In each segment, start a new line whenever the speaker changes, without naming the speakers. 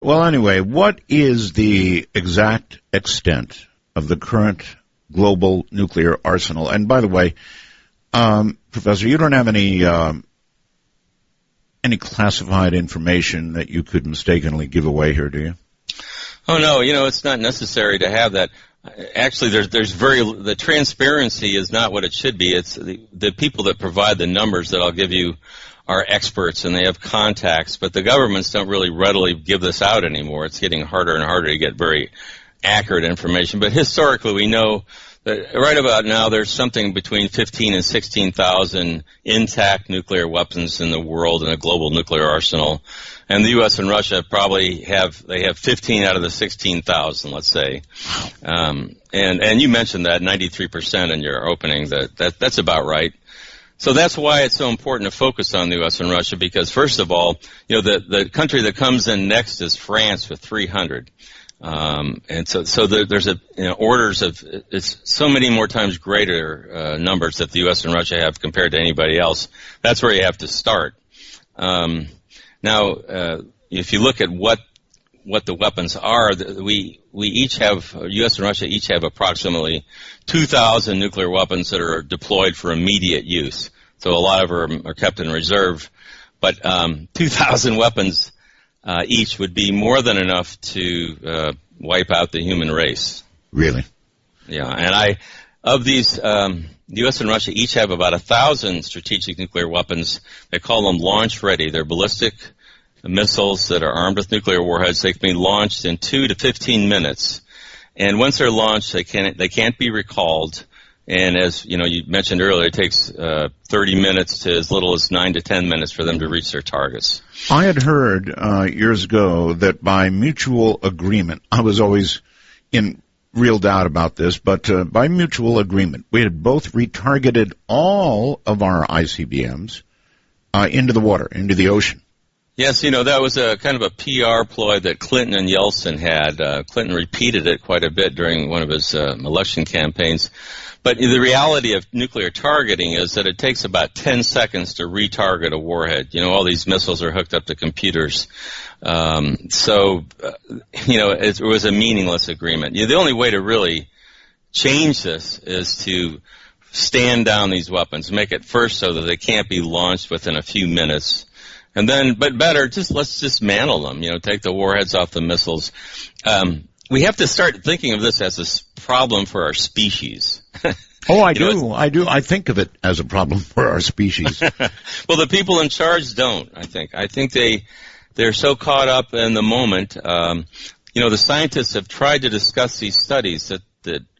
Well, anyway, what is the exact extent of the current global nuclear arsenal? And by the way, Professor, you don't have any classified information that you could mistakenly give away here, do you?
Oh, no, it's not necessary to have that. Actually, the transparency is not what it should be. It's the people that provide the numbers that I'll give you are experts and they have contacts, but the governments don't really readily give this out anymore. It's getting harder and harder to get very accurate information. But historically, we know that right about now there's something between 15 and 16,000 intact nuclear weapons in the world in a global nuclear arsenal. And the U.S. and Russia probably have 15 out of the 16,000, let's say. And you mentioned that 93% in your opening. That's about right. So that's why it's so important to focus on the U.S. and Russia, because first of all, the country that comes in next is France with 300. And so there's orders of, it's so many more times greater numbers that the U.S. and Russia have compared to anybody else. That's where you have to start. Now, if you look at what the weapons are, we each have, U.S. and Russia each have approximately 2,000 nuclear weapons that are deployed for immediate use. So a lot of them are kept in reserve. But 2,000 weapons each would be more than enough to wipe out the human race.
Really?
Yeah, and of these, the U.S. and Russia each have about 1,000 strategic nuclear weapons. They call them launch-ready. They're ballistic missiles that are armed with nuclear warheads. They can be launched in 2 to 15 minutes. And once they're launched, they can't be recalled. And as you mentioned earlier, it takes 30 minutes to as little as 9 to 10 minutes for them to reach their targets.
I had heard years ago that by mutual agreement, I was always in real doubt about this, but by mutual agreement, we had both retargeted all of our ICBMs into the water, into the ocean.
Yes, that was a kind of a PR ploy that Clinton and Yeltsin had. Clinton repeated it quite a bit during one of his election campaigns. But the reality of nuclear targeting is that it takes about 10 seconds to retarget a warhead. All these missiles are hooked up to computers. It was a meaningless agreement. The only way to really change this is to stand down these weapons, make it first so that they can't be launched within a few minutes. And then, but better, let's dismantle them, take the warheads off the missiles. We have to start thinking of this as a problem for our species.
Oh, I do. I think of it as a problem for our species.
Well, the people in charge don't, I think. I think they're so caught up in the moment. The scientists have tried to discuss these studies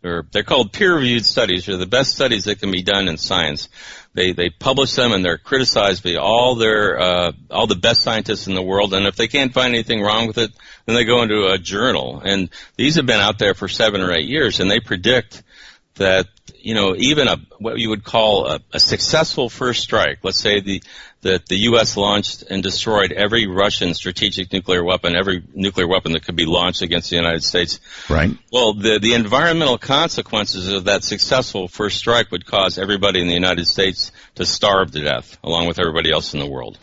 they're called peer-reviewed studies. They're the best studies that can be done in science. They publish them and they're criticized by all the best scientists in the world. And if they can't find anything wrong with it, then they go into a journal. And these have been out there for 7 or 8 years, and they predict that even what you would call a successful first strike. Let's say that the U.S. launched and destroyed every Russian strategic nuclear weapon, every nuclear weapon that could be launched against the United States.
Right.
Well, the environmental consequences of that successful first strike would cause everybody in the United States to starve to death, along with everybody else in the world.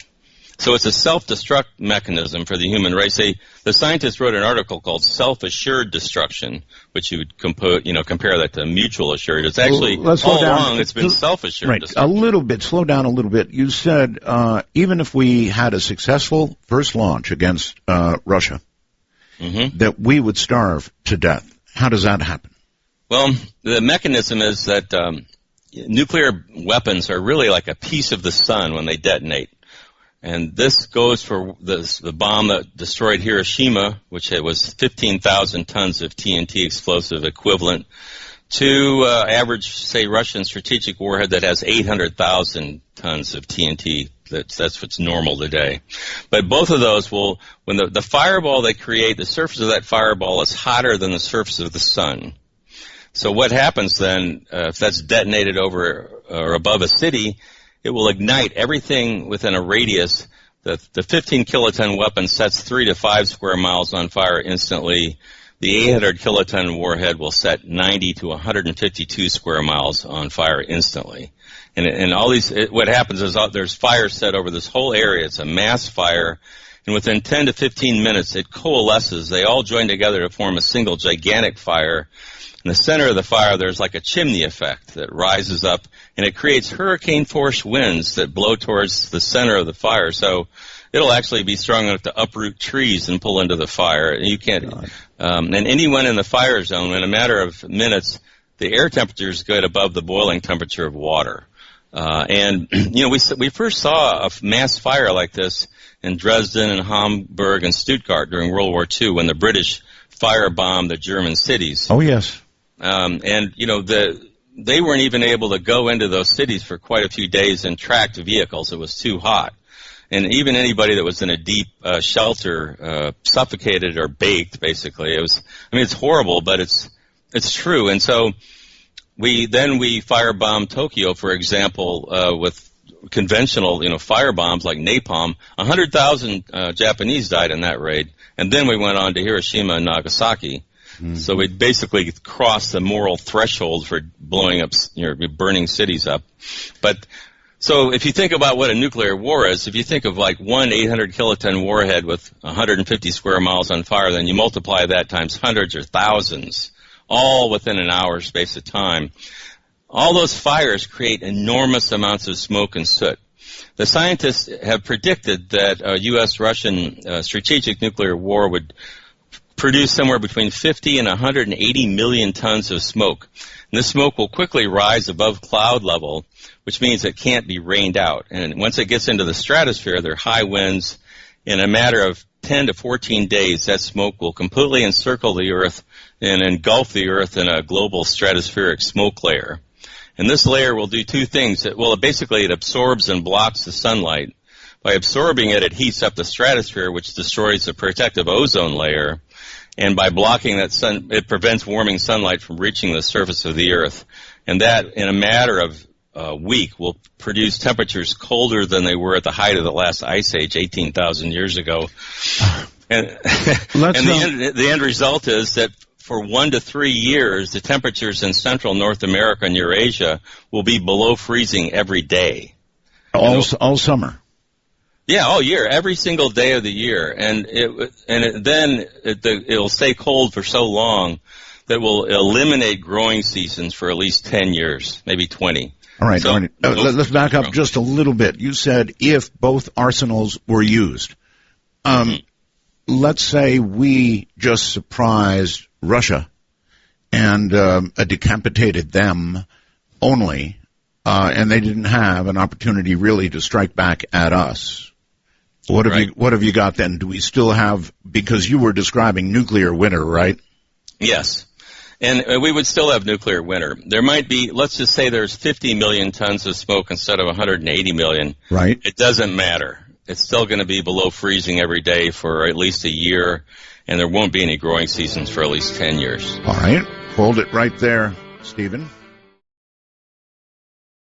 So it's a self-destruct mechanism for the human race. The scientists wrote an article called Self-Assured Destruction, which you would compare that to mutual assured. It's actually, all along, it's been self-assured
right.
destruction.
A little bit, slow down a little bit. You said even if we had a successful first launch against Russia, that we would starve to death. How does that happen?
Well, the mechanism is that nuclear weapons are really like a piece of the sun when they detonate. And this goes for the bomb that destroyed Hiroshima, which was 15,000 tons of TNT explosive equivalent, to average, say, Russian strategic warhead that has 800,000 tons of TNT. That's what's normal today. But both of those when the fireball they create, the surface of that fireball is hotter than the surface of the sun. So what happens then, if that's detonated over or above a city, it will ignite everything within a radius. The 15 kiloton weapon sets 3 to 5 square miles on fire instantly. The 800 kiloton warhead will set 90 to 152 square miles on fire instantly. And all these, what happens is there's fire set over this whole area. It's a mass fire, and within 10 to 15 minutes it coalesces. They all join together to form a single gigantic fire. In the center of the fire, there's like a chimney effect that rises up, and it creates hurricane-force winds that blow towards the center of the fire. So it'll actually be strong enough to uproot trees and pull into the fire. You can't, and anyone in the fire zone, in a matter of minutes, the air temperature is good above the boiling temperature of water. And we first saw a mass fire like this in Dresden and Hamburg and Stuttgart during World War II when the British firebombed the German cities.
Oh, yes.
They weren't even able to go into those cities for quite a few days in tracked vehicles. It was too hot. And even anybody that was in a deep shelter suffocated or baked, basically. It's horrible, but it's true. And so we firebombed Tokyo, for example, with conventional, firebombs like napalm. 100,000 Japanese died in that raid. And then we went on to Hiroshima and Nagasaki. Mm-hmm. So we basically crossed the moral threshold for blowing up, burning cities up. But so if you think about what a nuclear war is, if you think of like one 800 kiloton warhead with 150 square miles on fire, then you multiply that times hundreds or thousands, all within an hour's space of time. All those fires create enormous amounts of smoke and soot. The scientists have predicted that a U.S.-Russian strategic nuclear war would produce somewhere between 50 and 180 million tons of smoke. And this smoke will quickly rise above cloud level, which means it can't be rained out. And once it gets into the stratosphere, there are high winds. In a matter of 10 to 14 days, that smoke will completely encircle the Earth and engulf the Earth in a global stratospheric smoke layer. And this layer will do two things. Basically it absorbs and blocks the sunlight. By absorbing it, it heats up the stratosphere, which destroys the protective ozone layer. And by blocking that sun, it prevents warming sunlight from reaching the surface of the Earth. And that, in a matter of a week, will produce temperatures colder than they were at the height of the last ice age 18,000 years ago. And the end result is that for 1 to 3 years, the temperatures in central North America and Eurasia will be below freezing every day.
All summer.
Yeah, all year, every single day of the year, and it'll stay cold for so long that will eliminate growing seasons for at least 10 years, maybe 20.
All right, let's back up just a little bit. You said if both arsenals were used. Let's say we just surprised Russia and decapitated them only, and they didn't have an opportunity really to strike back at us. What have you got then? Do we still have, because you were describing nuclear winter, right?
Yes. And we would still have nuclear winter. There might be, let's just say there's 50 million tons of smoke instead of 180 million.
Right.
It doesn't matter. It's still going to be below freezing every day for at least a year, and there won't be any growing seasons for at least 10 years.
All right. Hold it right there, Stephen.